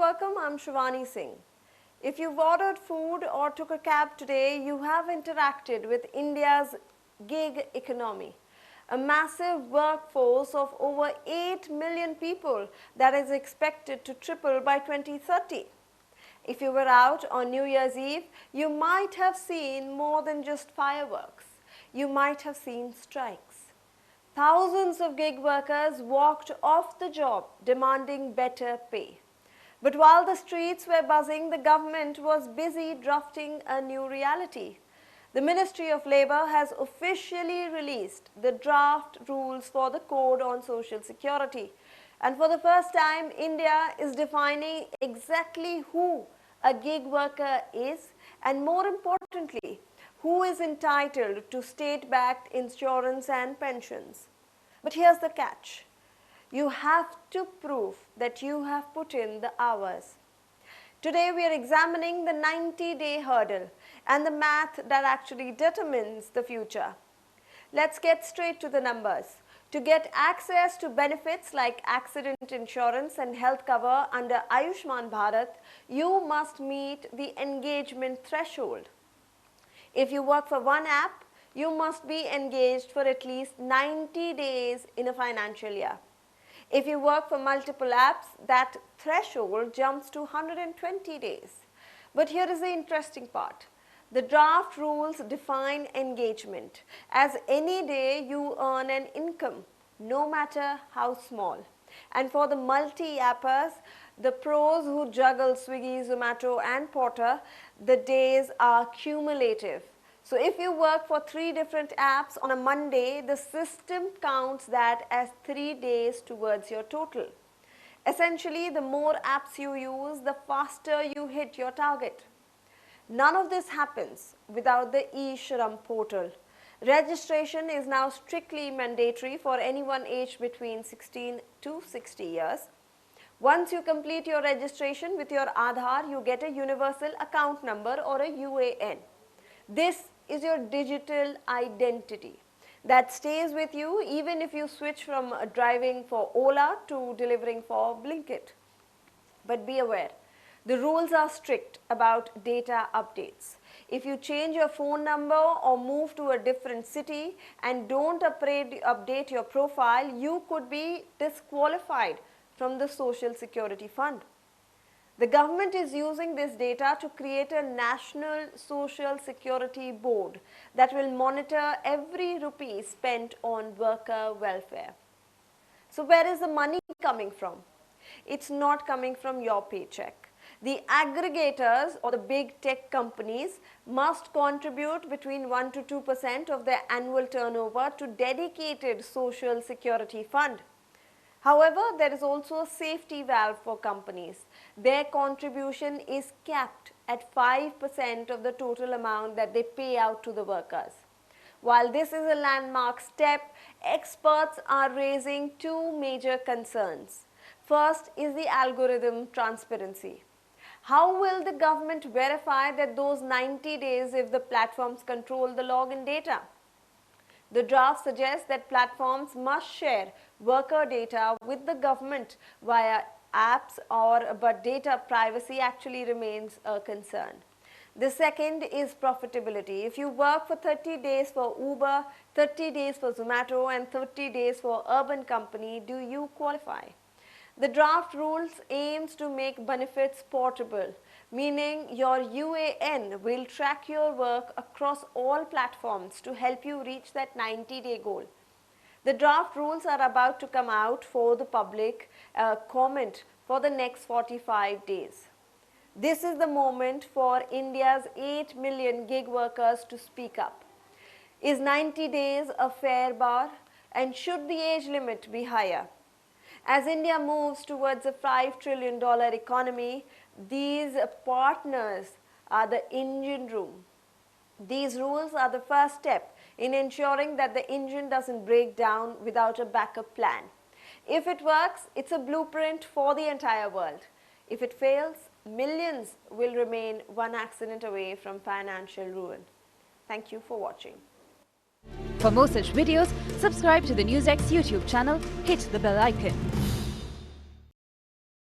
welcome. I'm Shivani Singh. If you've ordered food or took a cab today, you have interacted with India's gig economy, a massive workforce of over 8 million people that is expected to triple by 2030. If you were out on New Year's Eve, you might have seen more than just fireworks. You might have seen strikes. Thousands of gig workers walked off the job demanding better pay. But while the streets were buzzing, the government was busy drafting a new reality. The Ministry of Labour has officially released the draft rules for the Code on Social Security. And for the first time, India is defining exactly who a gig worker is, and more importantly, who is entitled to state-backed insurance and pensions. But here's the catch. You have to prove that you have put in the hours. Today we are examining the 90-day hurdle and the math that actually determines the future. Let's get straight to the numbers. To get access to benefits like accident insurance and health cover under Ayushman Bharat, you must meet the engagement threshold. If you work for one app, you must be engaged for at least 90 days in a financial year. If you work for multiple apps, that threshold jumps to 120 days. But here is the interesting part. The draft rules define engagement as any day you earn an income, no matter how small. And for the multi-appers, the pros who juggle Swiggy, Zomato and Porter, the days are cumulative. So if you work for 3 different apps on a Monday, the system counts that as 3 days towards your total. Essentially, the more apps you use, the faster you hit your target. None of this happens without the e-Shram portal. Registration is now strictly mandatory for anyone aged between 16 to 60 years. Once you complete your registration with your Aadhaar, you get a universal account number or a UAN. This is your digital identity that stays with you even if you switch from driving for Ola to delivering for Blinkit. But be aware, the rules are strict about data updates. If you change your phone number or move to a different city and don't update your profile, you could be disqualified from the Social Security Fund. The government is using this data to create a national social security board that will monitor every rupee spent on worker welfare. So where is the money coming from? It's not coming from your paycheck. The aggregators or the big tech companies must contribute between 1 to 2% of their annual turnover to dedicated social security fund. However, there is also a safety valve for companies. Their contribution is capped at 5% of the total amount that they pay out to the workers. While this is a landmark step, experts are raising 2 major concerns. First is the algorithm transparency. How will the government verify that those 90 days if the platforms control the login data? The draft suggests that platforms must share worker data with the government via apps, but data privacy actually remains a concern. The second is profitability. If you work for 30 days for Uber, 30 days for Zomato and 30 days for Urban Company, do you qualify? The draft rules aims to make benefits portable, meaning your UAN will track your work across all platforms to help you reach that 90-day goal. The draft rules are about to come out for the public comment for the next 45 days. This is the moment for India's 8 million gig workers to speak up. Is 90 days a fair bar, and should the age limit be higher? As India moves towards a $5 trillion economy, these partners are the engine room. These rules are the first step in ensuring that the engine doesn't break down without a backup plan. If it works, it's a blueprint for the entire world. If it fails, millions will remain one accident away from financial ruin. Thank you for watching. For more such videos, subscribe to the Newsx YouTube channel, hit the bell icon.